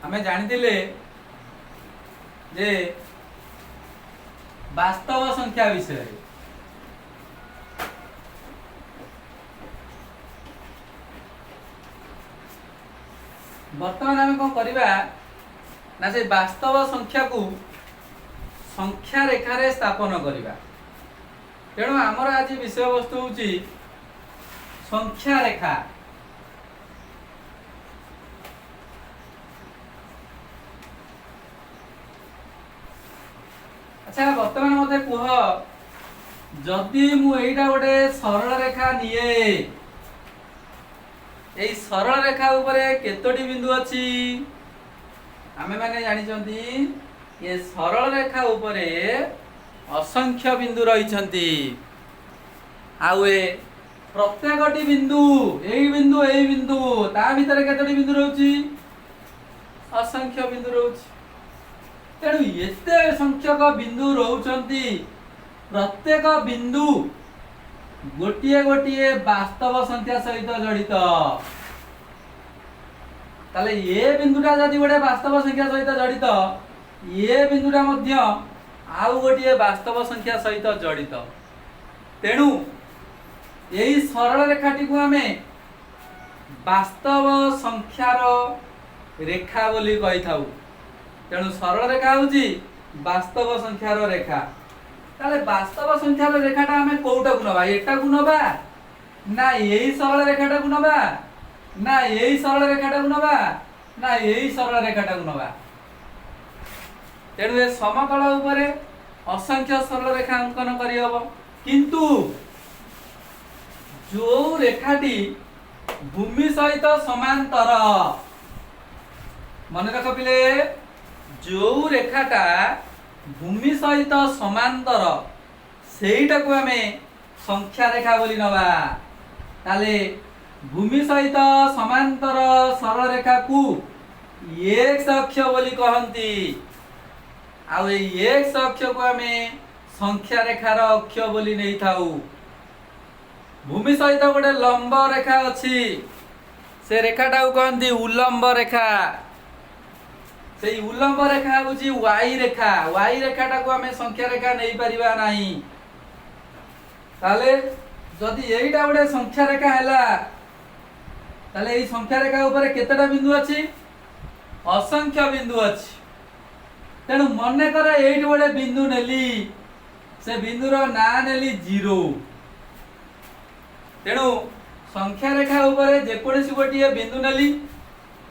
आमे जानिथिले जे वास्तव संख्या विषय बर्तमान आम कौन करवा ना से वास्तव संख्या को संख्या रेखार स्थापन करवा। तेणु आमर आज विषय वस्तु हूँ संख्या रेखा। अच्छा बर्तमान मत कह जदि मुझा गोटे सरल रेखा निये यही सरल रेखा उपरे केतोटी बिंदु अच्छी आमे माने जानिछंती ये सरल रेखा उपरे असंख्य बिंदु रहिछंती। आउ ए प्रत्येकटी बिंदु एई बिंदु ता भितर केतोटी बिंदु रहउची असंख्य बिंदु रहउची। तेणु एते संख्यक बिंदु रहउछंती प्रत्येक बिंदु गोटिए गोटिए वास्तव संख्या सहित जड़ित। ताले ये बिंदुटा जदि गोटे वास्तव संख्या सहित जड़ित ये बिंदुटा मध्य आउ गोटिए वास्तव संख्या सहित जड़ित। तेणु यही सरल रेखाटी को आमे वास्तव संख्यार रेखा बोली कहि थाउ। तेणु सरल रेखा होची वास्तव संख्यार रेखा। ताले वास्तव संख्यार रेखाटा आमे कोउटा को नबा एटा को नबा ना यही सरल रेखाटा को नबा ना यही सरल रेखाटा को नबा ना यही सरल रेखाटा को नबा। तेणु ए समतल उपरे असंख्य सरल रेखा अंकन करि हबो किंतु जो रेखाटी भूमि सहित समांतर मन रख पिले जो रेखाटा भूमि सहित समांतर सेटा को आमे संख्या रेखा बोली नबा। ताले भूमि सहित समांतर सरल रेखा को एक्स अक्ष बोली कहंती। आउ एक्स अक्ष को आमे संख्या रेखार अक्ष बोली नहीं थाउ। भूमि सहित गोटे लंब रेखा अछि से रेखाटा को कहंती उलंब रेखा। से उलंब रेखा होची वाई रेखा। वाई रेखाटा को आमे संख्या रेखा नहीं परिबा नाही। ताले जदि एइटा गोटे संख्या रेखा हैला ताले एई संख्या रेखा ऊपर केतेटा बिंदु अछि असंख्य बिंदु अछि। तेणु मने कर एइट गोटे बिंदु नेली से बिंदुर ना नेली 0। तेणु संख्या रेखा ऊपर जेकोसी गोटिए बिंदु नेली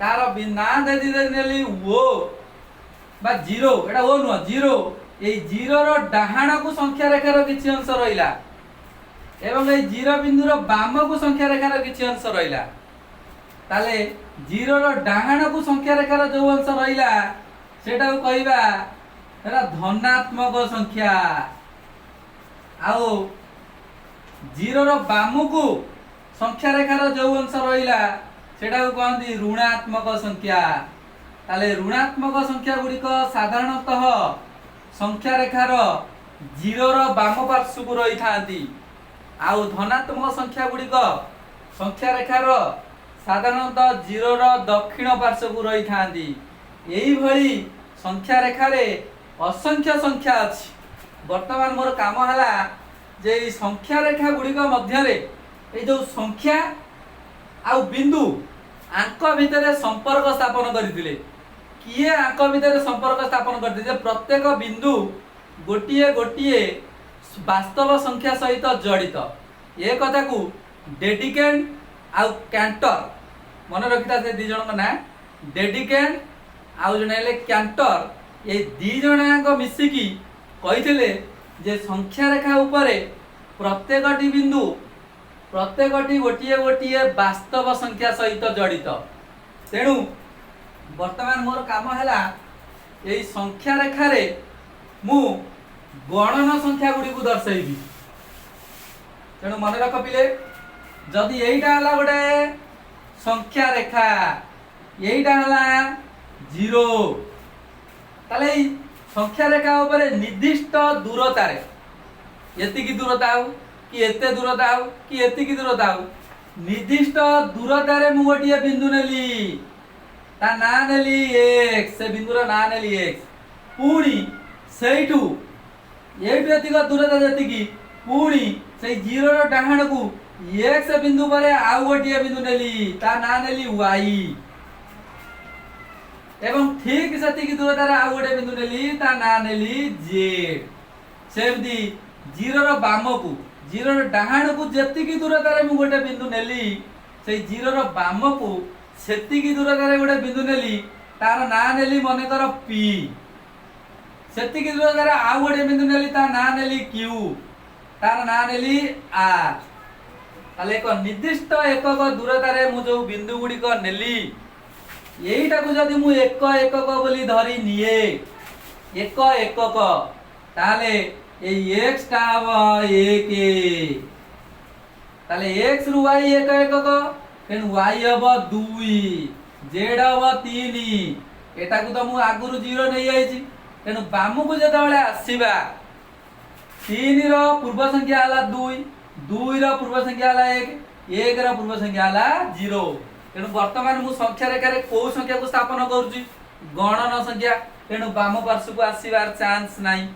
तार ना दे नेली ओ बा 0 एटा ओ नुह 0 एई 0 रो डाहाण को संख्या रेखार किछि अंश रहिला एवं एई 0 बिंदुर बाम को संख्या रेखार किछि अंश रहिला। ताले 0 रो डाहाण को संख्या रेखार जो अंश रहिला सेटा को कहिबा एटा धनात्मक संख्या। आउ 0 रो बाम को संख्या रेखार जो अंश रहिला सेटा को कहंती ऋणात्मक संख्या। ताले ऋणात्मक संख्या गुड़िक साधारणतः संख्या रेखार 0 रो बाम पार्श्व को रही थांती। आउ धनात्मक संख्या गुड़िक संख्या रेखार साधारणतः 0 रो दक्षिण पार्श्व को रही थांती। एई भली संख्या रेखारे असंख्य संख्या अछि। वर्तमान मोर काम हला जे ई संख्या रेखा गुड़िक मध्य रे ए जो संख्या आउ बिंदु आंक भितर संपर्क स्थापन करथिले। किए आंक भितर संपर्क स्थापन करथिले प्रत्येक बिंदु गोटिए गोटिए वास्तव संख्या सहित जड़ित। ये कथा को डेडिकेंट आउ कैंटर मन रखिता से दी जन ना डेडिकेंट आउ जने हेले कैंटर ये दी जनाक मिसिकी कहिथिले जे संख्या रेखा उपरे प्रत्येकटी बिंदु प्रत्येकटी गोटिए गोटिए वास्तव संख्या सहित जड़ित। तेणु वर्तमान मोर काम हैला यही संख्या रेखारे मु गणन संख्या गुड़ी को दर्शाइबी। तेणु मन रख पिले जदि एइटा हला गोटे संख्या रेखा एइटा हला 0 ताले संख्या रेखा ऊपर निर्दिष्ट दूरता रे एतिकी दूरता हो कि एते दूरता हो कि एतिकी दूरता हो निर्दिष्ट दूरता रे मु गोटिए बिंदु नेली ता ना नेली x से बिंदुर ना नेली x पुणी सेठू एठू एतिक दूरता जतिकी पुणी से 0 रो डाहाण को x बिंदु परे आउ गोटिए बिंदु नेली ता ना नेली y एवं ठीक सेतिकी दूरता रे आउ गोटे बिंदु नेली ता ना नेली z सेमती 0 रो बाम को 0 रो डाहाण को जतिकी दूरता रे मु गोटे बिंदु नेली से 0 रो बाम को सेतिकी दूरता रे गोटे बिंदु नेली तार ना नेली मने कर p सेतिकी दूरता रे आउ गोटे बिंदु नेली ता ना नेली q तार ना नेली r ताले एक निर्दिष्ट एकक दूरता रे मु जो बिंदु गुडी को नेली एईटा को जदी मु एक एकक बोली धरी निये एक एकक ताले ए x टा हबो 1 ताले x रु y एक एकक तेन y हबो 2 z हबो 3 एटा को तो मु आगुरु 0 नै आइछि तेन बामु को जदा बेले आसीबा 3 रो पूर्व संख्या हला 2 2 रो पूर्व संख्या हला 1 1 रो पूर्व संख्या हला 0 तेन वर्तमान मु संख्या रेखा रे को संख्या को स्थापन करूची गणन संख्या तेन बाम पार्श्व को आसीबार चांस नाही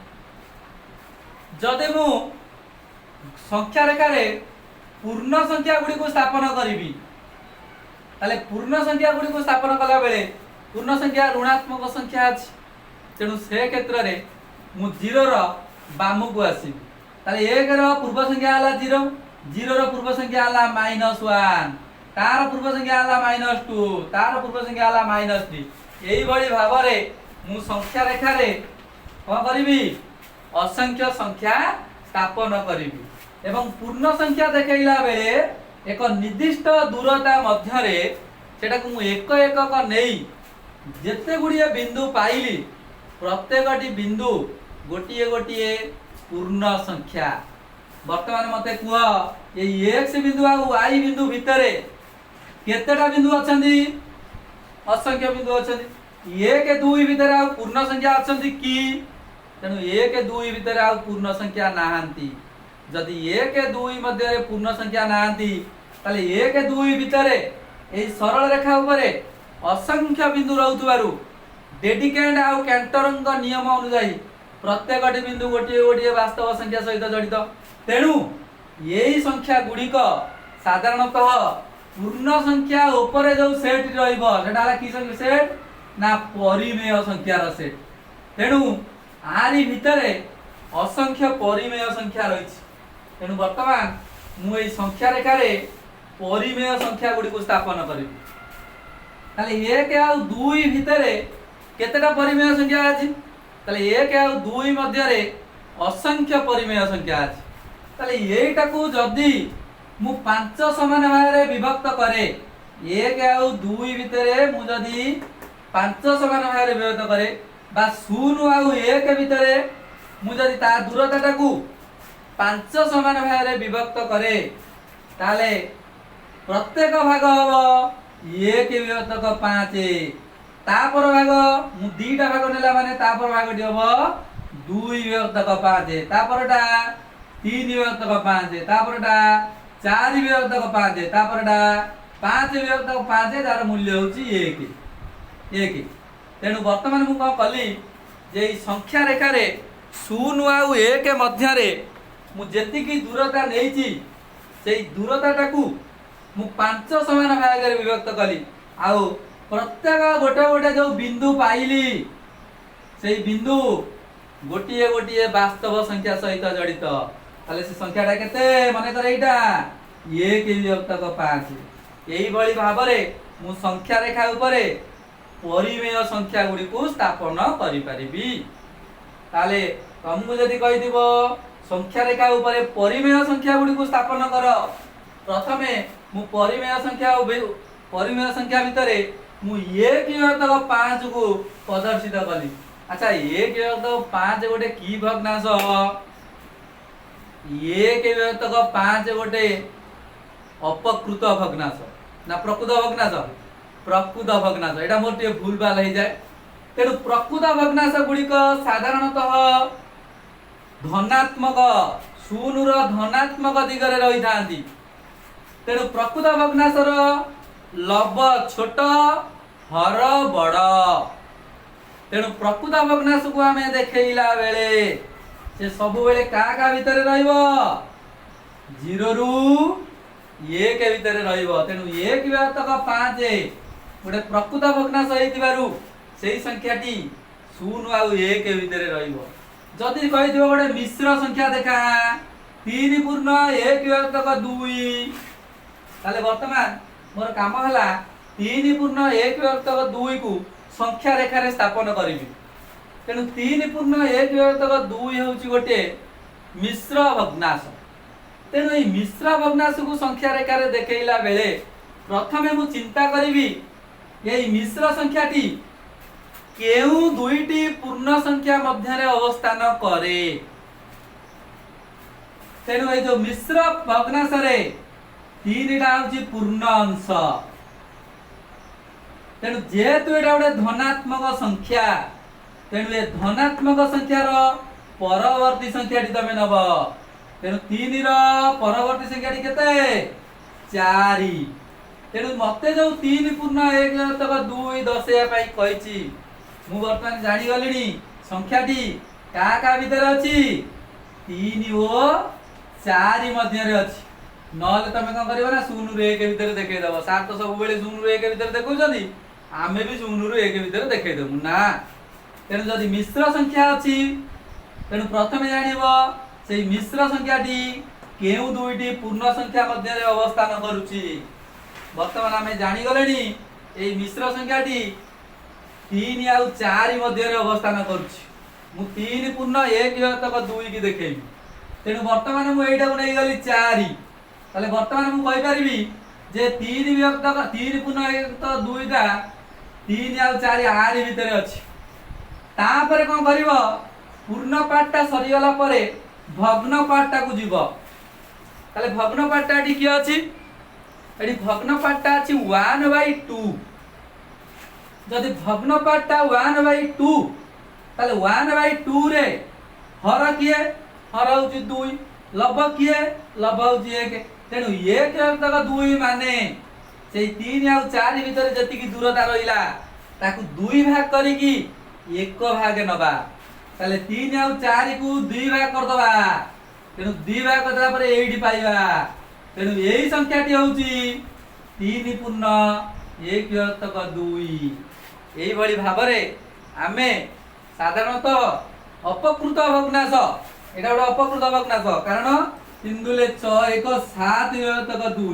जदे मु संख्या रेखा रे पूर्ण संख्या गुडी को स्थापन करिवि ताले पूर्ण संख्या गुडी को स्थापन कला बेले पूर्ण संख्या ऋणात्मक संख्या अछि तेनु से क्षेत्र रे मु 0 रो बाम को आसीबि ताले 1 रो पूर्व संख्या हला 0 0 रो पूर्व संख्या हला -1 तार पूर्व संख्या हला -2 तार पूर्व संख्या हला -3 एई भली भाव रे मु संख्या रेखा रे कोन करिवि असंख्य संख्या स्थापन करिवि एवं पूर्ण संख्या देखैला बेले एक निर्दिष्ट दूरता मध्य रे सेटा को मु एक एकक नेई जेते गुडिए बिंदु पाइली प्रत्येकटी बिंदु गोटिए गोटिए पूर्ण संख्या वर्तमान मते कुह ए x बिंदु आ y बिंदु भितरे केतेटा बिंदु अछंदी असंख्य बिंदु अछंदी 1 2 भितरे आ पूर्ण संख्या अछंदी की तेनु 1 2 भितरे आ पूर्ण संख्या नाहंती जदि 1 2 मध्य रे पूर्ण संख्या नाहंती ताले 1 2 भितरे ए सरल रेखा ऊपर असंख्य बिंदु रहउतबारु डेडिकेंड आ कैंटरंग नियम अनुसार प्रत्येकटी बिंदु गोटिए गोटिए वास्तव संख्या सहित जड़ित तेणु यही संख्या गुड़िक साधारणतः पूर्ण संख्या ऊपर जो सेट रहिबो सेटा हला की संख्या सेट ना परिमेय संख्यार सेट तेणु आरी भितरे असंख्य परिमेय संख्या रहिछि तेणु वर्तमान मु एई संख्या रेखा रे परिमेय संख्या गुडी को स्थापन करिबि ताले 1 आ 2 भितरे केतेटा परिमेय संख्या अछि ताले 1 आ 2 मध्य रे असंख्य परिमेय संख्या अछि ताले एटा को जदी मु 5 समान भाग रे विभक्त करे 1 आ 2 भितरे मु जदी 5 समान भाग रे विभक्त करे बा 0 आ 1 भितरे मु जदी ता दूरताटा को 5 समान भाग रे विभक्त करे ताले प्रत्येक भाग हबो 1 विभक्त 5 तापर भाग मु दीटा भाग नेला माने तापर भागटी हबो 2 विभक्त 5 तापरटा 3 विभक्त 5 तापरटा 4 विभक्त 5 तापरटा 5 विभक्त 5 तार मूल्य होची 1 तेणु वर्तमान मु कोन कली जे संख्या रेखा रे 0 आ 1 मध्य रे मु जेति की दूरता नेइची सेई दूरताटा को मु 5 समान भाग रे विभक्त कली आ प्रत्येक गोटे गोटे जो बिंदु पाइली सेई बिंदु गोटिए गोटिए वास्तव संख्या सहित जड़ित ताले से संख्याटा केते माने कर एटा 1 विभक्त 5 एही बळी भाबरे मु संख्या रेखा ऊपरे परिमेय संख्या गुडी को स्थापन करि परिबी ताले तुमको जदी कहि दिबो संख्या रेखा ऊपरे परिमेय संख्या गुडी को स्थापन कर प्रथमे मु परिमेय संख्या भितरे मु 1 विभक्त 5 को प्रदर्शित कली अच्छा 1 विभक्त 5 गोटे की भग्नांश 1 विभक्त 5 गोटे अपकृत भग्नांश ना प्रकृत भग्नांश एटा मोर टे भूल भाल हो जाए तेणु प्रकृत भग्नांश गुड़िक साधारणतः धनात्मक शून्य रो धनात्मक दिगरे रही थांती तेणु प्रकृत भग्नांशर लब छोट हर बड़ तेणु प्रकृत भग्नांश को आम देखला बेले से सब बेले का भितर रहिबो 0 रु 1 भितर रहिबो। तेणु 1 विभक्तक 5 गोटे प्रकृत भग्नांश होइतिबारु सेही संख्याटी 0 आउ 1 भितर रहिबो। जदि कहिदिबो गोटे मिश्र संख्या देखा 3 पूर्ण 1 विभक्तक 2 ताले वर्तमान मोर काम हला 3 पूर्ण 1 विभक्तक 2 को संख्या रेखा रे स्थापन करिवि। तेणु 3 पूर्ण 1 विभक्तक 2 होउची गोटे मिश्र भग्नांश। तेणु ए मिश्र भग्नांश को संख्या रेखा रे देखैला बेले प्रथमे मु चिंता करिवि ए मिश्र संख्याटी केउ दुईटी पूर्ण संख्या मध्य रे अवस्थान करे। तेणु ए जो मिश्र भग्नांश रे 3 टा होउची पूर्ण अंश। तेणु जेहेतु एटा गोटे धनात्मक संख्या तेणु ए धनात्मक संख्यार परवर्ती संख्याटी तमे नब। तेणु 3 रो परवर्ती संख्याटी केते 4। तेणु मते जो 3 पूर्ण 1 तक 2 दर्शाइया पाई कहिची मु वर्तमान जानि गलिनी संख्याटी का भीतर अछि 3 ओ 4 मध्य रे अछि। नले तमे कोन करबो ना 0 रे 1 भीतर देखै दबो। सार तो सब बेले 0 रे 1 भीतर देखौछनी आमे भी 0 रे 1 भीतर देखै देबु ना। तेणु जदि मिश्र संख्या अछि तेणु प्रथमे जानिबो से मिश्र संख्याटी केउ दुईटी पूर्ण संख्या मध्य रे अवस्थान करूची। वर्तमान आमे जानि गलेनी ए मिश्र संख्याटी 3 आउ 4 मध्य रे अवस्थान करूची। मु 3 पूर्ण 1 विभक्तक 2 की देखैबी। तेणु वर्तमान मु एटा को नै गली 4 ताले वर्तमान मु कहि परिबी जे 3 विभक्तक 3 पूर्ण 1 तो 2 टा 3 आउ 4 आरि भितर अछि। तापरे कोन करिवो पूर्ण पाठटा सरी गला परे भग्न पाठटा को जीवो। ताले भग्न पाठटा टी की अछि एडी भग्न पाठटा अछि 1/2। जदि भग्न पाठटा 1/2 ताले 1/2 रे हर किए हर होउची 2 लब किए लब होउची 1। तेणु 1 तक 2 माने से 3 आउ 4 भीतर जति की दूरता रहिला ताकू 2 भाग करी की 1 भाग नबा। ताले 3 आउ 4 को 2 भाग कर दबा। तेणु 2 भाग करला परे एडी पाइबा। तेणु एही संख्याटी होउची 3 पूर्ण 1 तक 2। एही भली भाबरे आमे साधारणतः अपकृत भग्नांश एटा गोटे अपकृत भग्नांश कारण 3 दुले 6 1 7 तक 2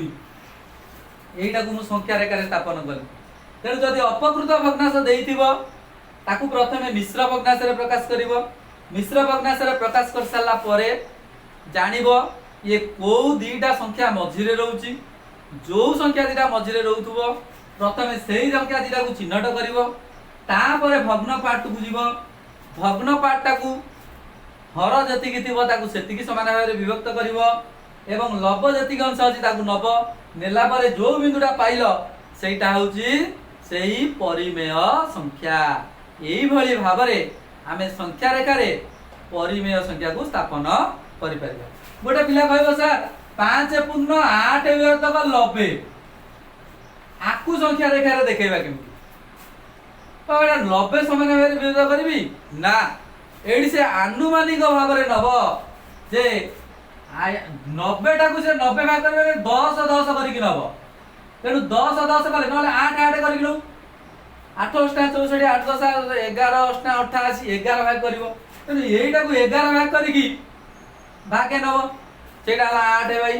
एटा को मु संख्या रेखा रे स्थापन करी। तेणु जदि अपकृत भग्नांश देइथिबो ताकू प्रथमे मिश्र भग्नांश रे प्रकाश करिवो। मिश्र भग्नांश रे प्रकाश कर साला परे जानिबो ये को दीटा संख्या मझी रे रहउची। जो संख्या दीटा मझी रे रहउथबो प्रथमे सेही संख्या दीटा को चिन्हट करिवो। तापरे भग्न पाठ को जीवो। भग्न पाठटा को हर जति की थिबो ताकू सेतिकी समान भाबरे विभक्त करिवो एवं लब जति अंश अछि ताकू नब नेला परे जो बिंदुटा पाइलो सेटा होउची सेही परिमेय संख्या। एही भली भाबरे आमे संख्या रेखा रे परिमेय संख्या को स्थापन करि परिबा। गोटे पिला कहबो सर 5 पूर्ण 8 विभक्तक 90 आकु संख्या रेखा रे देखैबा केमि तो एटा 90 समान भाबरे विभक्त करबी ना। एडी से आनुमानिक भाव रे नब जे 90 टा को से 90 भाग करबे 10 10 करी कि नब। तेणु 10 10 कले नले 8 8 करी लो 8 8 64 8 10 11 8 88 11 भाग करिवो। तेणु एईटा को 11 भाग करी कि भागे नब सेटा 8 भाई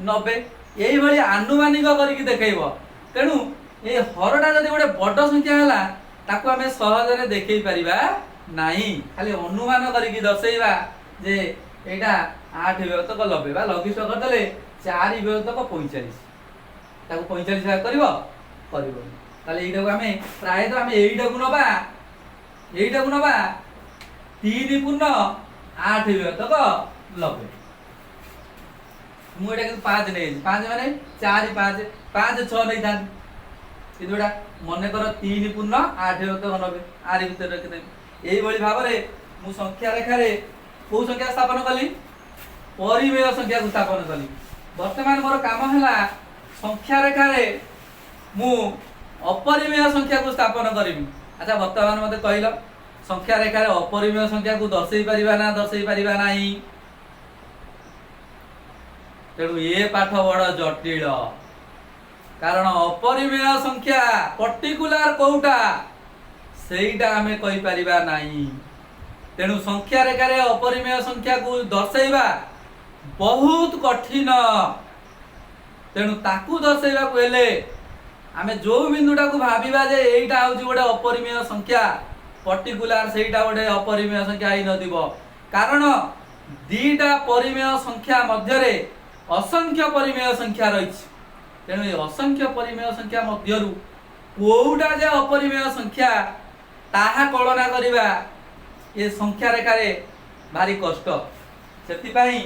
90 एई भली आनुमानिक करी कि देखैबो। तेणु ए हरटा जदि गोटे बड़ संख्या हला ताको हमें सहज रे देखै परिबा नाही। खाली अनुमान करी दर्शैबा जे एटा 8 विभक्तक 90 बा लघिष्ठ करदेले 4 विभक्तक 45 ताको 45 भाग करिवो करिवो। ताले एटा को हमें प्राय तो हमें एटा को नबा 3 पूर्ण 8 विभक्तक 90। मु एटा के 5 नै 5 माने 4 5 5 6 नै था किदुडा मने कर 3 पूर्ण 8 विभक्तक 90 आरि भीतर रखि एही भली भाबरे मु संख्या रेखा रे को संख्या स्थापन कली परिमेय संख्या को स्थापन कली। वर्तमान मोर काम हला संख्या रेखा रे मु अपरिमेय संख्या को स्थापन करिमी। अच्छा वर्तमान मते कहलो संख्या रेखा रे अपरिमेय संख्या को दर्शई परिबा ना दर्शई परिबा नाही। तेणु ये पाठ बड़ जटिल कारण अपरिमेय संख्या पर्टिकुलर कोउटा सेईटा आमे कहि परिबा नाही। तेणु संख्या रेखा रे अपरिमेय संख्या को दर्शैबा बहुत कठिन। तेणु ताकू दर्शैबा को हेले आमे जो बिंदुटा को भाबिबा जे एईटा होची गोटे अपरिमेय संख्या पर्टिकुलर सेईटा गोटे अपरिमेय संख्या ही नदिबो कारण दीटा परिमेय संख्या मध्य रे असंख्य परिमेय संख्या रहिछि। तेणु ए असंख्य परिमेय संख्या मध्यरु कोउटा जे अपरिमेय संख्या ताहा कल्पना करिबा ए संख्या रेखा रे भारी कष्ट। सेति पई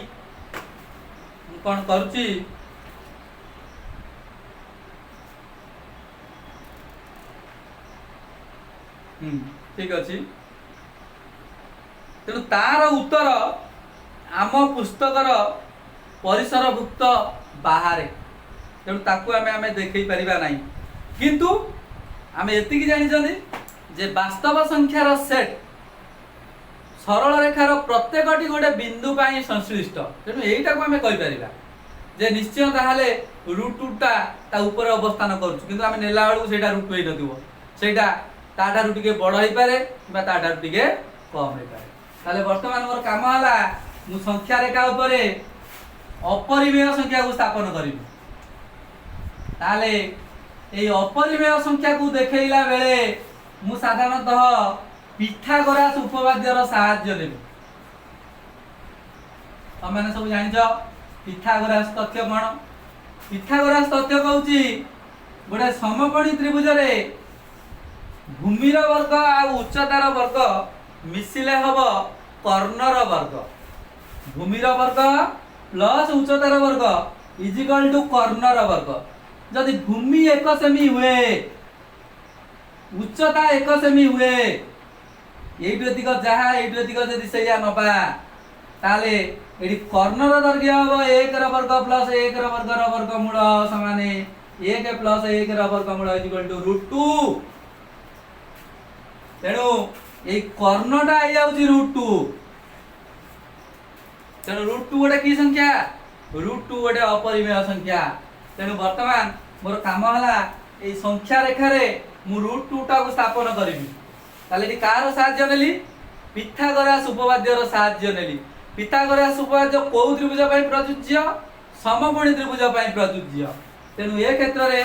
मु कोन करूची ठीक अच्छी। तेणु तार उत्तर आम पुस्तकर परिसरभुक्त बाहर। तेणु ताकू आमे देखई परिबा नाही किंतु आमे एतिकी जानिछथि जे वास्तव संख्यार सेट सरल रेखार प्रत्येकटी गोटे बिंदु पाई संश्लिष्ट। तेणु एईटा को आमे कहि परिबा जे निश्चय ताहाले √2 ता ऊपर अवस्थान करूछु किंतु आमे नेला बेलू सेटा √2 होई नथिबो सेटा ताठारु टिके बड़ होई पारे किबा ताठारु टिके कम होई पारे। ताले वर्तमान मोर काम हला मु संख्या रेखा ऊपर अपरिमेय संख्या को स्थापन करिबि। ताले ए अपरिमेय संख्या को देखैला बेले मु साधारणतः पिथागोरास उपपाद्यर सहाय्य लेबि। तमेने सब जानिछ पिथागोरास तथ्य कोन? पिथागोरास तथ्य कहूची गोटे समकोणी त्रिभुज रे भूमिर वर्ग आ उच्चतार वर्ग मिसिले हबो कर्णर वर्ग। भूमिर वर्ग प्लस उच्चतार वर्ग इज इक्वल टू कर्णर वर्ग। जदि भूमि 1 सेमी हुए उच्चता 1 सेमी हुए एइटु अधिक जहा एइटु अधिक जदि सेया नबा ताले एडी कर्णर दैर्घ्य हबो 1 र वर्ग प्लस 1 र वर्ग र वर्गमूल समान 1 प्लस 1 र वर्गमूल इज इक्वल टू √2। तेणु ए कर्णटा आ जाउची √2। तेणु √2 गोटे की संख्या √2 गोटे अपरिमेय संख्या। तेणु वर्तमान मोर काम हला ए संख्या रेखा रे मु √2 टा को स्थापन करिवि। ताले दी कार सहाय्य नेली पिथागोरास उपपाद्यर सहाय्य नेली। पिथागोरास उपपाद्य को त्रिभुज पई प्रयोज्य समकोणी त्रिभुज पई प्रयोज्य। तेणु ए क्षेत्र रे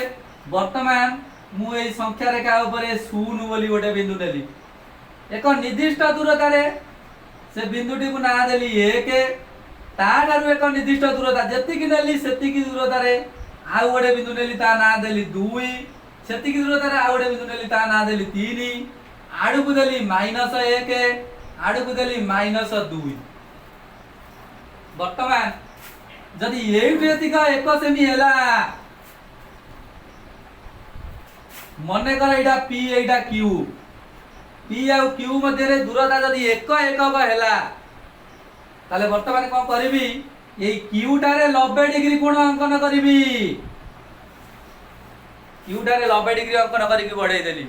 वर्तमान मु ए संख्या रेखा ऊपर 0 बोली गोटे बिंदु नेली एक निर्दिष्ट दूरता रे से बिंदुटी को ना देली 1 ताठारु एक निर्दिष्ट दूरता जेतिकी नेली सेतिकी दूरता रे आ गोटे बिंदु नेली ता ना देली 2 सेतिकी दूरता रे आ गोटे बिंदु नेली ता ना देली 3 आडू को देली -1 आडू को देली -2। वर्तमान जदि एइटु एतिक 1 सेमी हैला मने कर एटा p एटा q p आ q मध्य रे दूरता जदि 1 एकक हैला ताले वर्तमान कोन करबी ए q टारे 90 डिग्री कोण अंकन करबी q टारे 90 डिग्री अंकन करिकि बढ़ाई देली।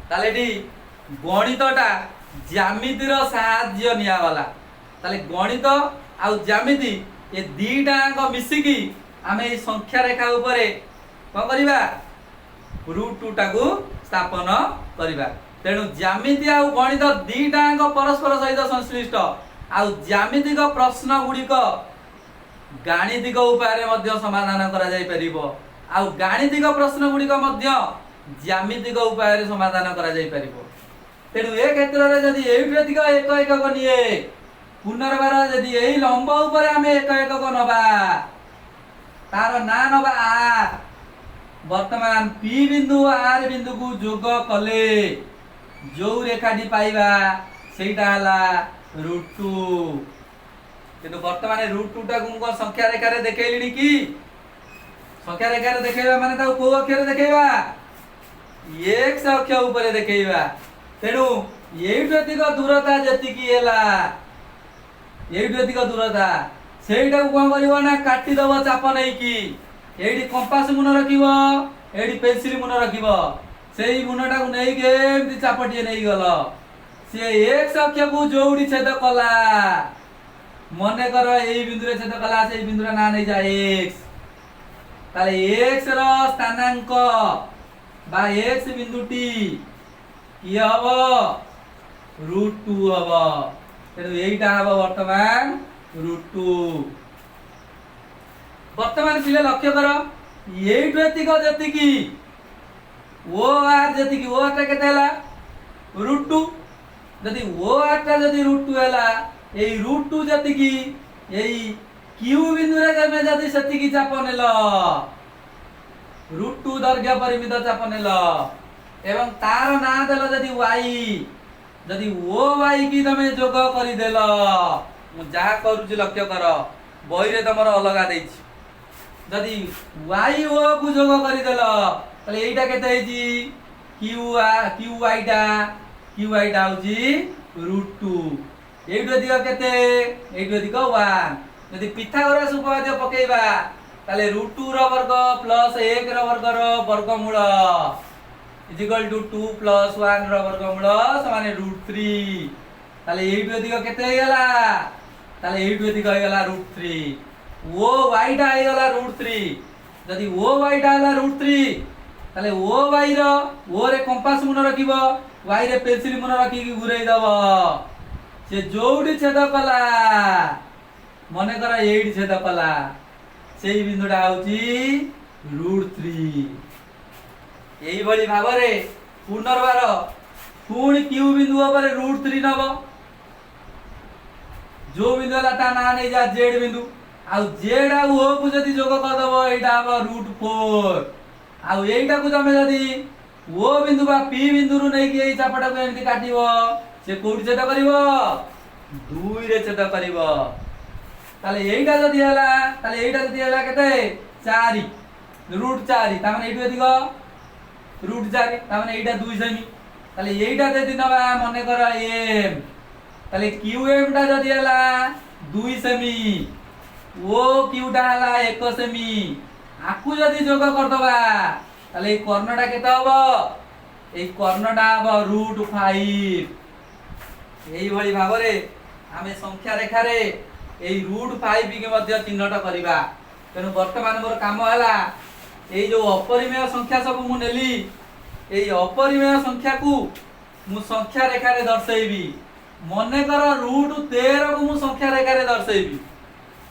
ताले डी गणितटा ज्यामितिर सहाय्य निया वाला। ताले गणित आ ज्यामिति ए दीटा अंक मिसिकी आमे ए संख्या रेखा ऊपर कोन करबा √2 टा को स्थापन करबा। तेणु ज्यामिति आ गणित दीटा अंक परस्पर सहित संश्लिष्ट आ ज्यामितिक प्रश्न गुड़िक गाणितिक उपाय मध्य समाधान करा जाय परिबो आ गाणितिक प्रश्न गुड़िक मध्य ज्यामितिक उपाय समाधान करा जाय परिबो। तेणु ए क्षेत्र रे जदि एइटु अधिक 1 एकक निये पुनर्बार जदि एई लंब ऊपर आमे 1 एकक नबा तार ना नबा r वर्तमान p बिंदु r बिंदु को जोग कले जो रेखाटी पाइबा सेटा हला √2। किंतु वर्तमान √2 टा को संख्या रेखा रे देखैलिनी की संख्या रेखा रे देखैबा माने ता को अक्षर देखैबा x अक्ष ऊपर देखैबा। तेणु एइटु अधिक दूरता जति की हैला एइटु अधिक दूरता सेटा को कोन करबो ना काटी दबो चाप नै की एइडी कंपास मुन रखिबो एडी पेंसिल मुन रखिबो सेही मुनटा को नै के एमती चापटिए नै गलो से x अक्ष को जोडी छेद कला मने कर एई बिंदु रे छेद कला सेई बिंदुरा ना नै जा x ताले x रो स्थानांक बा x बिंदुटी की हबो √2 हबो तेनु एइटा हबो वर्तमान √2 वर्तमान पिले लक्ष्य कर एइटु एतिक जतिकी ओ आर जतिकी ओ आर केते हला √2 जदि ओ आर ता जदि √2 हला एई √2 जतिकी एई क्यू बिंदु रे तमे जदि सतिकी चाप नेलो √2 दैर्घ्य परिमित चाप नेलो एवं तार ना देलो जदि ओ y की तमे जोग करि देलो मु जा करूची लक्ष्य कर बही रे तमरो अलगा देछि जदि y o को जोग करि देलो तले एइटा केते हेजी क्यू y टा होजी √2 एइटु दिग केते एइटु दिग 1 जदि पिथागोरस उपपाद्य पकेइबा ताले √2 रो वर्ग प्लस 1 रो वर्ग रो वर्गमूल is equal to 2 plus 1 रो वर्गमूल समान √3 ताले एइटु अधिक केते हेगला ताले एइटु अधिक हेगला √3 ओ y टा हेगला √3 जदि ओ y टा हला √3 ताले ओ y रो ओ रे कंपास मुन रखिबो y रे पेंसिल मुन रखि की घुरई दबो से जोडी छेद कला मने कर एइट छेद कला सेही बिंदुटा होची √3 एई भली भाबरे पुनर्बार पुणी क्यू बिंदु उपरे √3 नब जो बिंदु हला ता ना नै जा जेड बिंदु आ जेड आ ओ को जदी जोग कर दबो एटा हबो √4 आ एइटा को तमे जदी ओ बिंदु बा पी बिंदु रु नै कि एई चापटा को एमति काटिबो से कोठी छेद करिवो 2 रे छेद करिवो ताले एइटा जदी हला ताले एइटा जदी हला केते 4 √4 ता माने एइटु अधिक √4 ता माने एइटा 2 सेमी ताले एइटा जदी नबा मने कर m ताले qm टा जदी हला 2 सेमी ओ q टा हला 1 सेमी आकु जदी जोग कर दबा ताले ए कर्णटा केते हबो ए कर्णटा हबो √5 एई भली भाबरे आमे संख्या रेखा रे एई √5 के मध्य चिन्हट करिबा तेनु वर्तमान मोर काम हला एई जो अपरिमेय संख्या सब मु नेली एई अपरिमेय संख्या को मु संख्या रेखा रे दर्शाइबी मने कर √13 को मु संख्या रेखा रे दर्शाइबी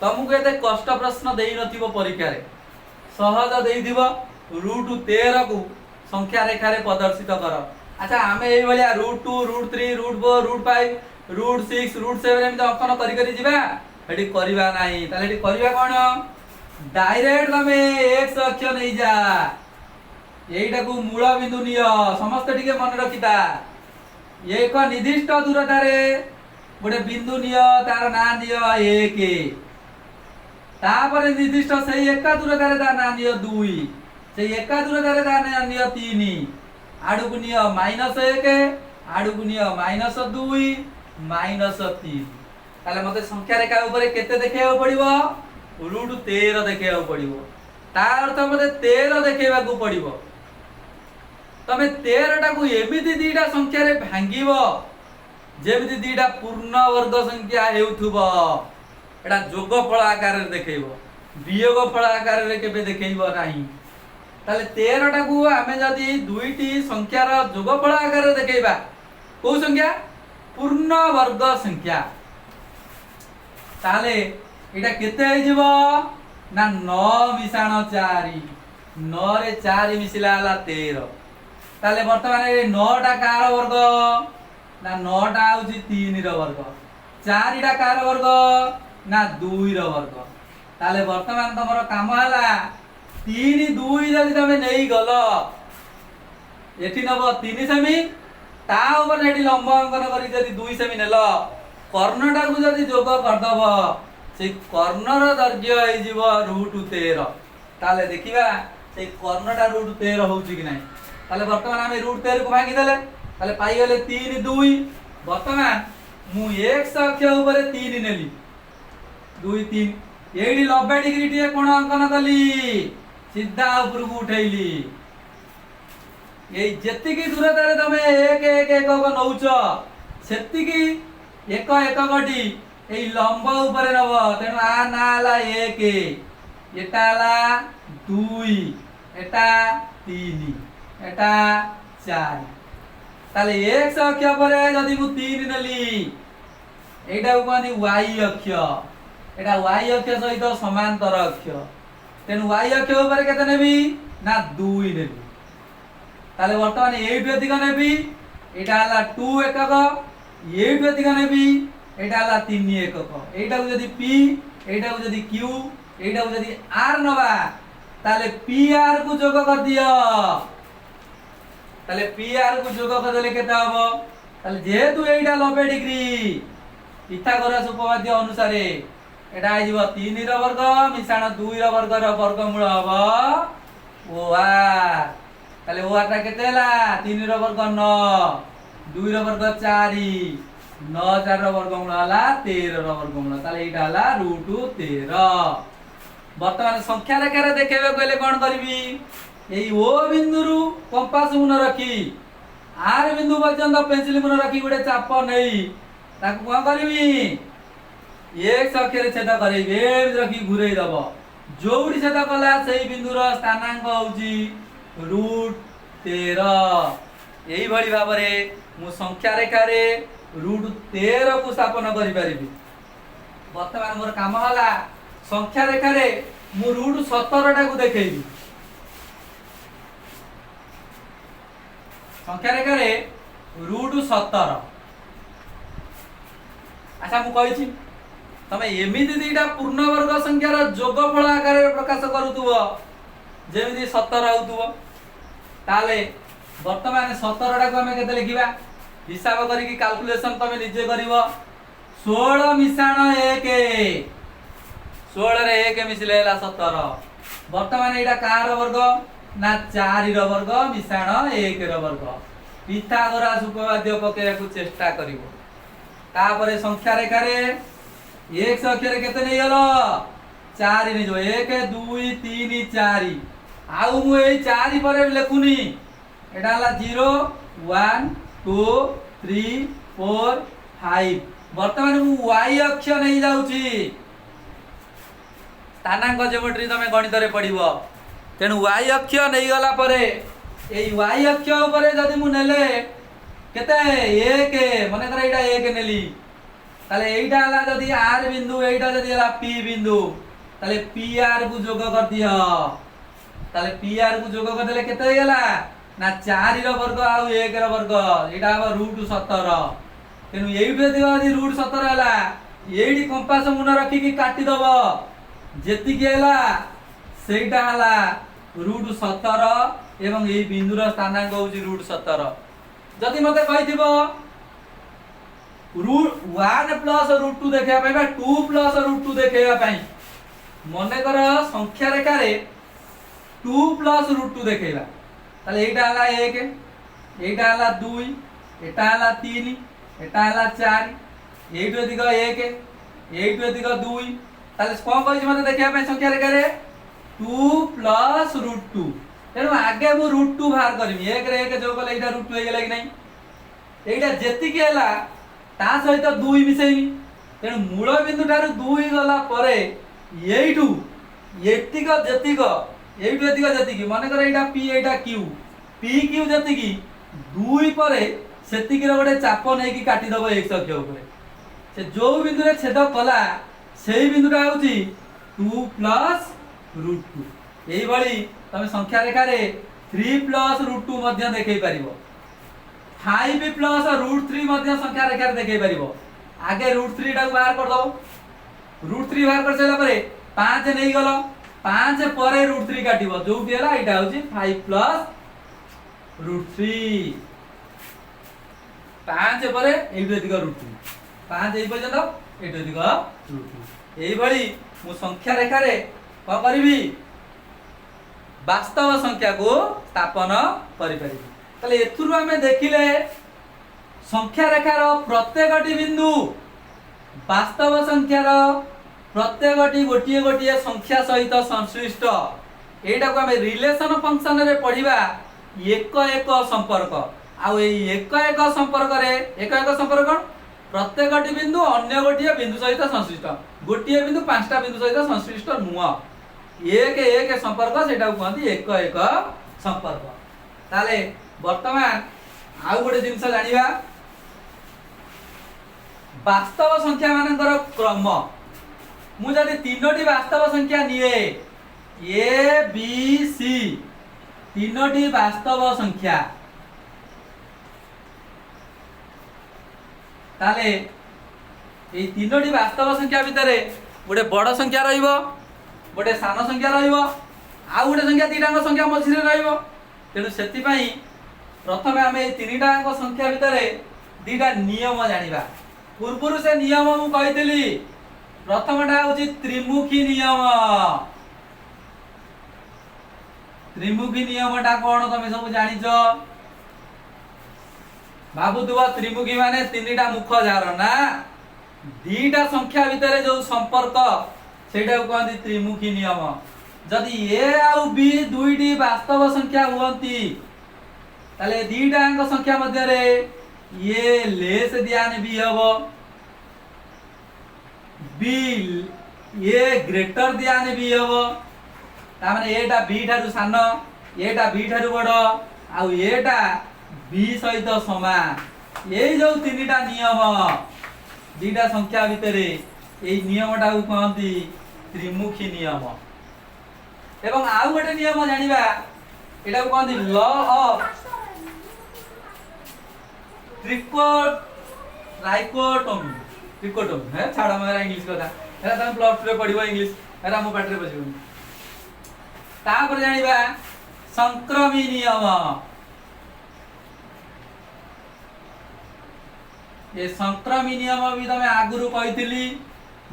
तुमको एते कष्ट प्रश्न देई नथिबो परीक्षा रे सहज देई दिबो √13 को संख्या रेखा रे प्रदर्शित कर अच्छा आमे एई भलिया √2 √3 √4 √5 √6 √7 एमि अंकन करी करी जिबा एटी करिबा नाही ताले एटी करिबा कोन डायरेक्ट तमे x अक्ष नै जा एइटा को मूल बिंदु नियो समस्त टिके मन रखिता एक निर्दिष्ट दूरता रे गोटे बिंदु नियो तार ना नियो 1 तापर निर्दिष्ट सेही एका दूरता रे तार ना नियो 2 सेही एका दूरता रे तार ना नियो 3 आडु को नियो -1 आडु को नियो -2 -3 ताले मते संख्या रेखा ऊपर केते देखैया पड़िबो √13 देखैया पड़िबो तार अर्थ मते 13 देखैबा को पड़िबो तमे 13 टा को एमिति दीटा संख्या रे भांगीबो जेमिति दीटा पूर्ण वर्ग संख्या हेउथुबो एटा जोगफल आकार रे देखैबो वियोगफल आकार रे केबे देखैबो नाही ताले 13 टा को आमे जदी दुईटी संख्या रो जोगफल आकार रे देखैबा को संख्या पूर्ण वर्ग संख्या ताले एटा केते हे जिवो ना 9 मिसाण 4 9 रे 4 मिसिला हला 13 ताले वर्तमान ए 9 टा कार वर्ग ना 9 टा होची 3 रो वर्ग 4 टा कार वर्ग ना 2 रो वर्ग ताले वर्तमान तमरो काम हला 3 2 जदी तमे नेई गलो एठी नबो 3 सेमी ता ऊपर एठी लंब अंकन करी जदी 2 सेमी नेलो कर्णटा को जदी जोग कर दबो से कर्णर दैर्घ्य हे जीव √13 ताले देखिबा से कर्णटा √13 होउची कि नाही ताले वर्तमान आमे √13 को भांगी देले ताले पाई गेले 3 2 वर्तमान मु x अक्ष ऊपर 3 नेली 2 3 एडी 90 डिग्री टिए कोण अंकन कली सीधा ऊपर को उठैली ये जेतिकी दूरतारे तमे एक एक एकक नौच सेतिकी एक एककटी ए लंब ऊपर नब तेणु आ ना हला एक एटा हला दुई एटा तीन एटा चार ताले x अक्ष पर जदि मु 3 नेली एटा को कहनी y अक्ष एटा y अक्ष सहित समांतर अक्ष तेणु y अक्ष ऊपर केते नेबी ना 2 नेबी ताले वर्तमान 8 अधिक नेबी एटा हला 2 एकक 8 अधिक नेबी एटा हला 3 एकक एटा को जदि p एटा को जदि q एटा को जदि r नबा ताले pr को जोग कर दियो ताले pr को जोग कर देले केते हबो ताले जेहेतु एटा 90 डिग्री पिथागोरस उपपाद्य अनुसार एटा आ जीव 3 रो वर्ग मिश्रण 2 रो वर्ग रो वर्गमूल हबो ओआर ताले ओआर ता केते हला 3 रो वर्ग 9 2 रो वर्ग 4 9 4 रो वर्गमूल हला 13 रो वर्गमूल ताले एटा हला √13 वर्तमान संख्या रेखा देखेबे कहले कोन करबी एई ओ बिंदु रु कंपास मुन रखी आर बिंदु पर्यंत पेंसिल मुन रखी गुडे चाप नेई ताको कोन करबी एक अक्षर छेद करबे रखी घुरई दबो जोउडी छेद कला सेई बिंदु रो स्थानांक होउची √13 एई भली भाबरे मु संख्या रेखा रे √13 को स्थापन करि परिबी वर्तमान मोर काम हला संख्या रेखा रे मु √17 टा को देखैबी संख्या रेखा रे √17 अच्छा मु कहिछि तमे एमिति दीटा पूर्ण वर्ग संख्या रो जोगफल आकार रे प्रकाश करूतुबो जेमिति 17 होउतुबो ताले वर्तमान 17 टा को हमें केते लिखिबा हिसाब करी कि कैलकुलेशन तमे निजे करिवो 16 मिसाण 1 16 रे 1 मिसले हला 17 वर्तमान एटा कार वर्ग ना 4 रो वर्ग मिसाण 1 रो वर्ग पिथागोरस उपपाद्य पकेया को चेष्टा करिवो तापरे संख्या रेखा रे एक अक्षर केते नै हलो 4 नै जो 1 2 3 4 आउ मु ए 4 परे लेखुनी एटा हला 0 1 2 3 4 5 वर्तमान मु y अक्ष नै जाउची स्थानांक ज्योमेट्री तमे गणित रे पढिबो तेनु y अक्ष नै गला परे एई y अक्ष ऊपर जदि मु नेले केते 1 माने कर एटा 1 नेली ताले एटा हला जदि r बिंदु एटा जदि हला p बिंदु ताले pr को जोग कर दियो ताले pr को जोग कर देले केते गेला ना 4 रो वर्ग आ 1 रो वर्ग एटा हबो √17 तेनु एइबे दियो जदि √17 हला एडी कंपास मुन रखी कि काटी दबो जेति गेला सेटा हला √17 एवं एई बिंदुर स्थानांक होउची √17 जदि मते कहिथिबो √1 प्लस √2 देखैया पई बा 2 प्लस √2 देखैया पई मने कर संख्या रेखा रे 2 प्लस √2 देखैबा ताले एटा हला 1 एटा हला 2 एटा हला 3 एटा हला 4 8 अधिक 1 8 अधिक 2 ताले कोन कहि मते देखैया पई संख्या रेखा रे 2 प्लस √2 तेनु आगे मु √2 बाहर करबी 1 रे 1 जो कले एटा √2 हे गेला कि नै एटा जेति के हला ता सहित 2 मिसेई तेनु मूल बिंदु थारु 2 गला परे एइठु एतिक जतिक एइठु एतिक जतिक माने कर एटा p एटा q p q जतिक 2 परे सेतिक रे गोटे चाप नै कि काटी दबो x अक्ष ऊपर से जो बिंदु रे छेद कला सेही बिंदुटा होउची 2 प्लस √2 एई भली तमे संख्या रेखा रे 3 प्लस √2 मध्ये देखै परिबो 5 प्लस √3 मध्ये संख्या रेखा रे देखै परिबो आगे √3 टा बाहर कर दो √3 बाहर कर सेला परे 5 नै गलो 5 परे √3 काटिबो जो भी हला एटा होची 5 प्लस √3 5 परे एइटु अधिक √3 5 एइ पर्यंत एइटु अधिक √3 एई भली मु संख्या रेखा रे क करबी वास्तव संख्या को स्थापन करि परिबी तले एथुरु हमें देखिले संख्या रेखार प्रत्येकटी बिंदु वास्तव संख्यार प्रत्येकटी गोटिए गोटिए संख्या सहित संश्लिष्ट एटा को हमें रिलेशन फंक्शन रे पढिबा एक एक संपर्क आउ एक एक संपर्क रे एक एक संपर्क कौन प्रत्येक बिंदु अन्य गोटे बिंदु सहित संश्लिष्ट गोटे बिंदु पांचटा बिंदु सहित संश्लिष्ट नुह एक एक संपर्क सेटा कहते एक एक संपर्क ताले वर्तमान आउ गोटे जिनस जानिबा वास्तव संख्या मानकर क्रम मु जदि तीनोटी वास्तव संख्या निए ए बी सी तीनोटी वास्तव संख्या ताले ए तीनोटी वास्तव संख्या भितर गोटे बड़ संख्या रहिबो गोटे सान संख्या रहिबो आ गोटे संख्या तीनटांग संख्या मझिरे रहिबो तेणु सेति पई प्रथमे आमे ए तीनटांग संख्या भितर दीटा नियम जानिबा पूर्वरु से नियम मु कहितली प्रथमटा होची त्रिमुखी नियम त्रिमुखी नियमटा कोन तमे सब जानिचो भाबुथुवा त्रिमुखी माने तीनटा मुख जार ना दीटा संख्या भितर जो संपर्क सेटा कहंती त्रिमुखी नियम जदि ए आउ बी दुईटी वास्तव संख्या हुअंती ताले दीटा अंक संख्या मध्य रे ये लेस ध्यान बी हबो बी ये ग्रेटर ध्यान बी हबो ता माने एटा बी ठारु सान एटा बी ठारु बड़ आउ एटा बी सहित समान ए जो तीनटा नियम दीटा संख्या भितर ए नियमटा को कहंती त्रिमुखी नियम एवं आउ गोटे नियम जानिबा एटा को कहंती लॉ ऑफ ट्रिकोटोमी है छाड़ा मेरा इंग्लिश कथा एरा तुम प्लस 2 रे पढिबो इंग्लिश एरा मो पाठ रे बसिबो ता पर जानिबा संक्रमी नियम ये संक्रमी नियम भी तमे आगुरु कहितली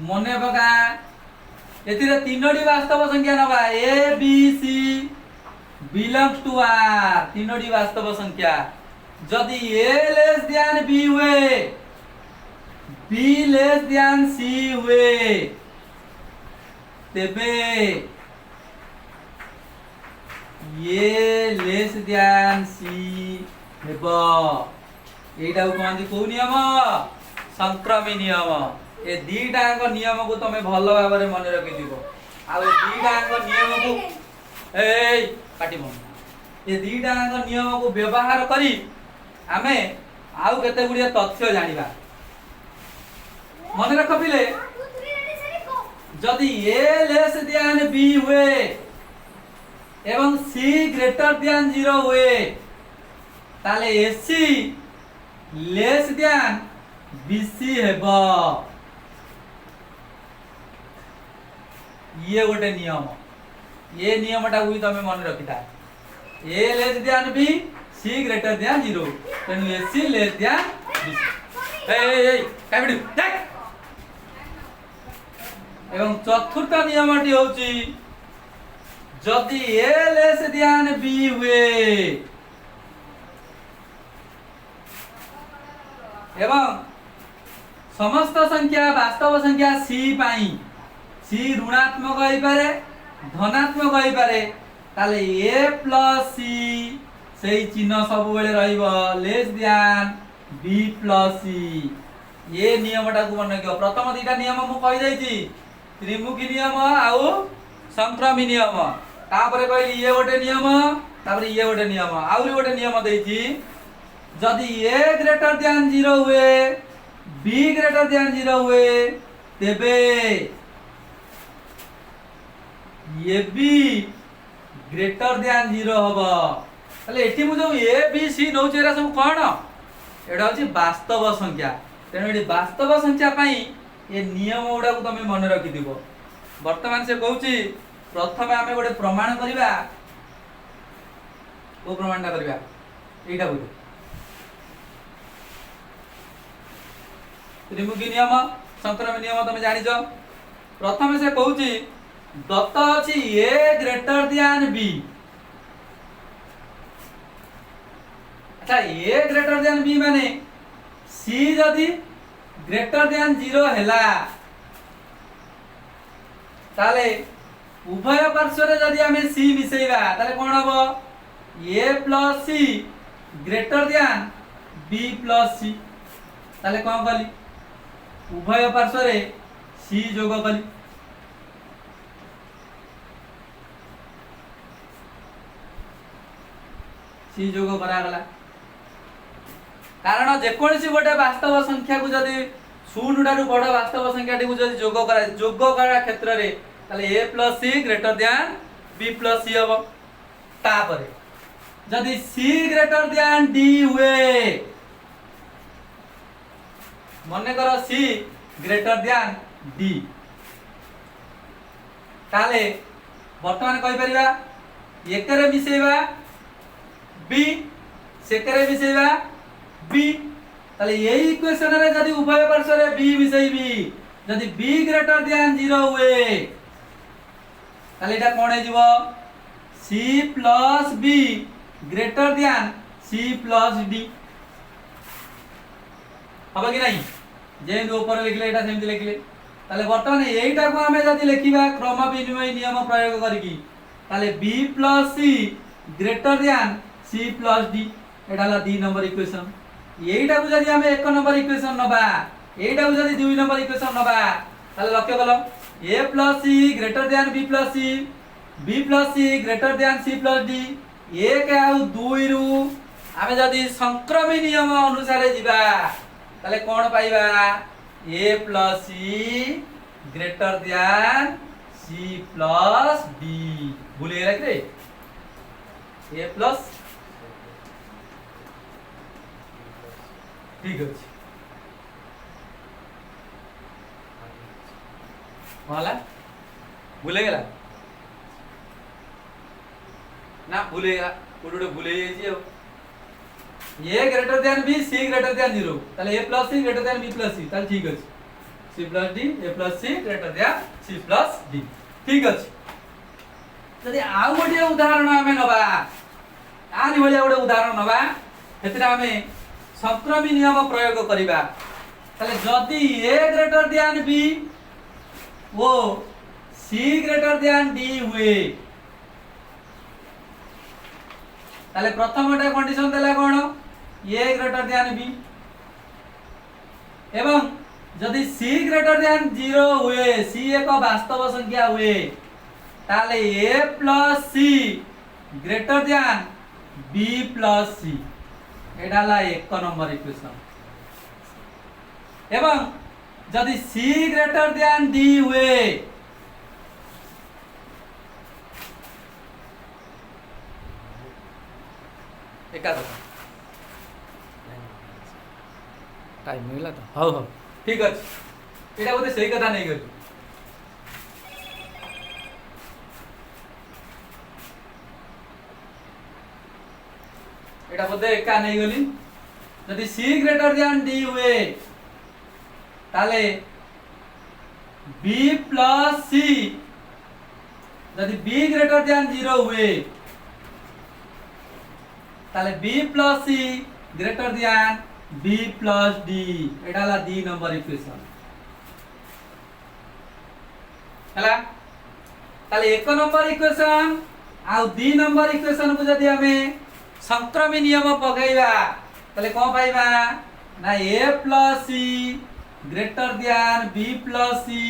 मने पका एथिरे तीनोटी वास्तव संख्या नबा A B C belongs to R तीनोटी वास्तव संख्या जदि ए लेस देन बी हुए बी लेस देन सी हुए तेबे ये लेस देन सी हेबो एटा कहंती को नियम संक्रमी नियम ए दीटांग नियम को तमे भलो भाबरे मन रखि दिबो आ ए दीटांग नियम को ए पाटी बन ए दीटांग नियम को व्यवहार करी आमे आउ केते गुडिया तथ्य जानिबा मन रख पिले जदि ए लेस देन बी हुए एवं सी ग्रेटर देन 0 हुए ताले एसी लेस देन बीसी हेबो ये गोटे नियम ये नियमटा भी तमे मन रखिता A less than B C greater than 0 तेनु एसी लेस देन बीसी ए काबिडू देख एवं चतुर्थ नियमटी होची जदि ए लेस देन बी हुए एवं समस्त संख्या वास्तव संख्या सी पाई सी ऋणात्मक होई पारे धनात्मक होई पारे ताले ए प्लस सी सेही चिन्ह सब बेले रहइबो लेस देन बी प्लस सी ये नियमटा को मन रखियो प्रथम दीटा नियम मु कहि दैछि त्रिमुखी नियम आउ संक्रमी नियम तापरे कहली ये गोटे नियम तापरे ये गोटे नियम आउरी गोटे नियम दैछि जदि ए ग्रेटर देन 0 हुए बी ग्रेटर देन 0 हुए तेबे ये बी ग्रेटर देन 0 हबो तले एठी मु जो ए बी सी नौ चेरा सब कोन एडा होची वास्तव संख्या तेनो एडी वास्तव संख्या पई ए नियम उडा को तमे मन रखि दिबो वर्तमान से कहूची प्रथमे आमे गोटे प्रमाण करिबा ओ प्रमाणटा करिबा एटा बुझ त्रिमुखी नियम संक्रमी नियम तुम जानिछ प्रथम से कहूची दत्त अछि ए ग्रेटर देन बी अच्छा ए ग्रेटर देन बी माने सी जदि ग्रेटर देन 0 हैला ताले उभय पार्श्व रे जदि हमें सी मिसेइबा ताले कोन हबो ए plus C greater than B plus C ताले कौन कली उभय पार्श्व रे सी जोग कली सी जोग करागला कारण जेकोसी गोटे वास्तव संख्या को जदि शून्य ठारू बड़ वास्तव संख्या टी जदि जोग करा क्षेत्र रे ताले A plus C greater than B plus सी हबो तापरे जदि सी ग्रेटर दैन डी हुए मने करो सी ग्रेटर दैन डी ताले वर्तमान कहि परिबा एकरे मिसेबा बी सेकरे मिसेबा बी ताले यही इक्वेशन रे जदि उभय पार्श्व रे बी मिसेबी जदि बी ग्रेटर दैन 0 हुए ताले एटा कोन हे जीवो C plus B greater than C plus D हबो कि नहीं जे ऊपर लिखले एटा सेमति लिखले ताले वर्तमान एटा को हमें जदि लिखिबा क्रम विनिमय नियम प्रयोग करिकी ताले B plus C greater than C plus D एटा ला 2 नंबर इक्वेशन एटा को जदि हमें 1 नंबर इक्वेशन नबा एटा को जदि 2 नंबर इक्वेशन नबा ताले लक्ष्य कलो a plus C greater than b plus C greater than c plus d 1 आउ 2 रु आमे जदि संक्रमी नियम अनुसार जिबा ताले कोन पाइबा a plus c greater than c plus d भूल गेला कि a प्लस ठीक अछि वाला भूल गेला ना भूलेगा कोडोडे भूले जाई A greater than B C greater than 0 ताले A plus C greater than B plus C ताले ठीक अछि C plus D A plus C greater than C plus D ठीक अछि जदि आ गोटे उदाहरण हमें नबा आनि भलिया गोटे उदाहरण नबा हेतरा हमें संक्रमी नियम प्रयोग करिबा ताले जदि ए ग्रेटर दैन बी वो सी ग्रेटर दैन डी हुए ताले प्रथमटा कंडीशन देला कोन ए ग्रेटर दैन बी एवं जदि सी ग्रेटर दैन 0 हुए सी एक वास्तव संख्या हुए ताले A plus C greater than B plus C Etah La 1 number equation एवं जदि सी ग्रेटर दैन डी हुए टाइम मिला तो हाउ हाउ ठीक अछि एटा बोते सही कथा नहीं गली एटा बोते एका नहीं गली जदि सी ग्रेटर दैन डी हुए ताले b प्लस सी जदि b ग्रेटर दैन 0 हुए ताले b plus C greater than b plus d एटा ला 2 नंबर इक्वेशन हला ताले 1 नंबर इक्वेशन आ 2 नंबर इक्वेशन को जदि हमें संक्रमी नियम पकाइबा ताले कोन पाइबा ना a plus C greater than b plus C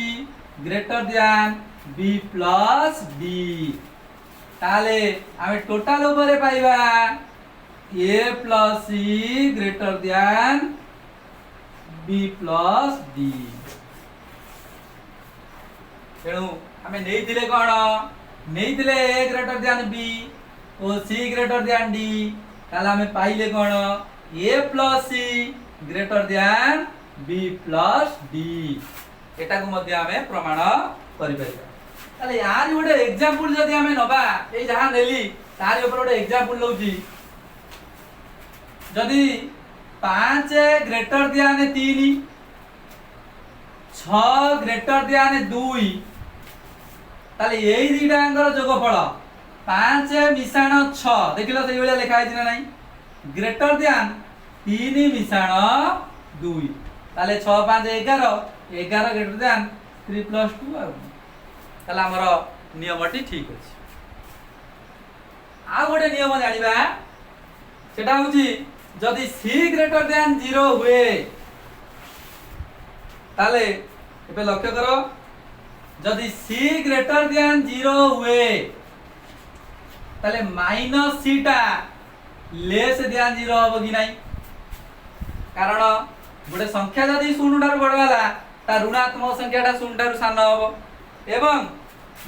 greater than b plus d ताले हमें टोटल ऊपर पाइबा a plus C greater than b plus d तेणु हमें नहीं दिले कोन नहीं दिले a ग्रेटर दैन b और c ग्रेटर दैन d ताले हमें पाइले कोन a plus C greater than b plus d एटा को मध्य हमें प्रमाण करि परिबा ताले यार गोटे एग्जांपल जदि हमें नबा ए जहां नेली तार ऊपर गोटे एग्जांपल लउची जदि 5 ग्रेटर दैन 3 6 ग्रेटर दैन 2 ताले एई दीटा अंगर जोगफल 5 मिसाण 6 देखिलो सही बेले लिखा है ना नहीं ग्रेटर दैन 3 मिसाण 2 ताले 6 5 11 11 ग्रेटर दैन 3 प्लस 2 ताले हमर नियमटी ठीक अछि आ गोटे नियम जानिबा सेटा होची जदि c ग्रेटर देन 0 हुए ताले एबे लक्ष्य करो जदि c ग्रेटर देन 0 हुए ताले माइनस c टा लेस देन 0 हो कि नहीं कारण गोटे संख्या जदि 0 ठार बडवाला ता ऋणात्मक संख्याटा 0 ठार सान हबो एवं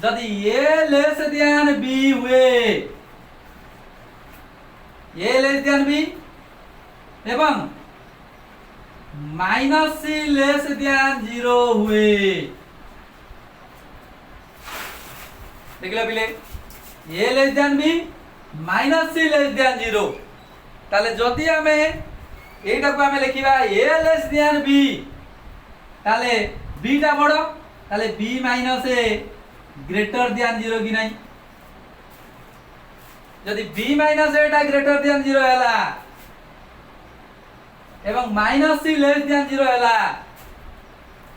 जदि a लेस देन b हुए a लेस देन b एवं माइनस c लेस देन 0 हुए देखिला पिले a less than b minus c less than 0 ताले जदि हमें एटा को हमें लिखिबा a लेस देन b ताले b टा बडो ताले b minus a greater than 0 कि नहीं जदि b माइनस a टा ग्रेटर देन 0 हैला एवं माइनस c लेस देन 0 हैला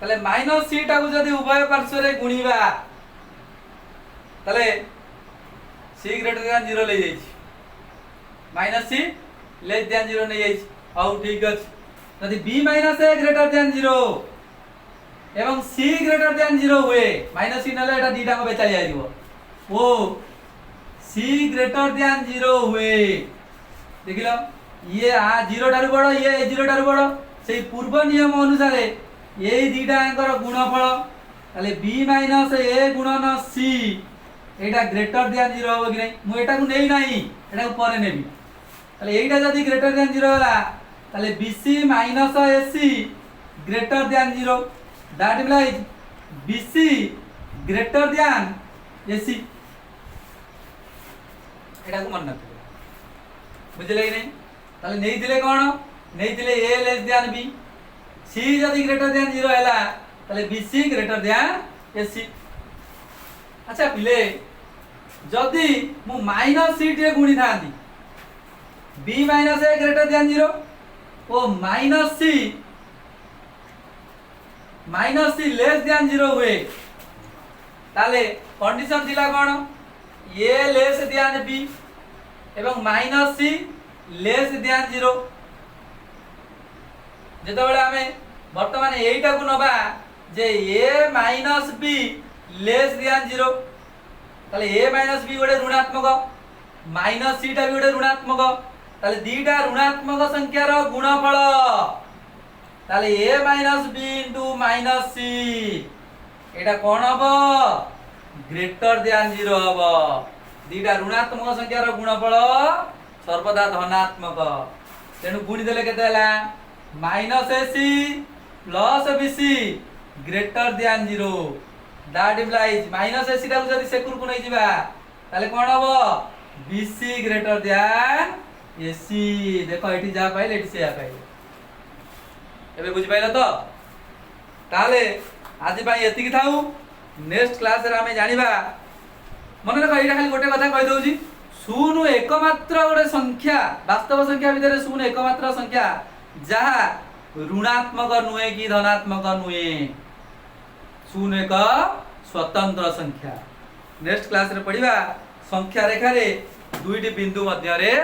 ताले माइनस c टा को जदि उभय पार्श्व रे गुणीबा ताले c ग्रेटर देन 0 ले जाई माइनस c लेस देन 0 नै जाई आउ ठीक अछि जदि b minus a greater than 0 एवं c ग्रेटर देन 0 हुए माइनस c नले एटा दीटा को बेचाली आइबो ओ c ग्रेटर देन 0 हुए देखिलो ये आ 0 ठारु बडो ये 0 ठारु बडो सेही पूर्व नियम अनुसार ए दीटा अंकर गुणफल ताले b माइनस a गुणन c एटा ग्रेटर देन 0 हो कि नहीं मु एटा को नेई नाही एटा को परे नेबी ताले एटा जदी ग्रेटर देन 0 होला ताले bc minus ac greater than 0 that implies bc greater than ac एटा को मन न बुझले कि नहीं ताले नेई दिले कोन नेई दिले a less than b c जदी ग्रेटर देन 0 हैला ताले bc ग्रेटर देन ac अच्छा पिले जदी मु माइनस c टे गुणी थांदी b minus a greater than 0 ओ माइनस c लेस देन 0 हुए ताले कंडीशन थिला कोन a लेस देन b एवं माइनस c लेस देन 0 जेतो बेला हमें वर्तमान एटा को नबा जे a minus b less than 0 ताले a माइनस b गोटे ऋणात्मक माइनस c टा भी गोटे ऋणात्मक ताले दीटा ऋणात्मक संख्या रो गुणफल ताले a minus b into minus c एटा कोन हबो ग्रेटर देन 0 हबो दीटा ऋणात्मक संख्या रो गुणफल सर्वदा धनात्मक तेनु गुणी देले केते हला minus ac plus bc greater than 0 that implies minus ac टा जदी सेकुर को नै जिबा ताले कोन हबो bc ग्रेटर देन ac देखो एठी जा पाइले एठी से आ पाइले एबे बुझि पाइला तो ताले आज भाई एति की थाउ नेक्स्ट क्लास रे हमें जानिबा मन रखो एटा खाली गोटे कथा कहि दउजी शून्य एकमात्र गोटे संख्या वास्तव संख्या भितर शून्य एकमात्र संख्या जहा ऋणात्मक नुहे कि धनात्मक नुहे शून्य एक स्वतंत्र संख्या नेक्स्ट क्लास रे पढिबा संख्या रेखा रे दुईटी बिंदु मध्य रे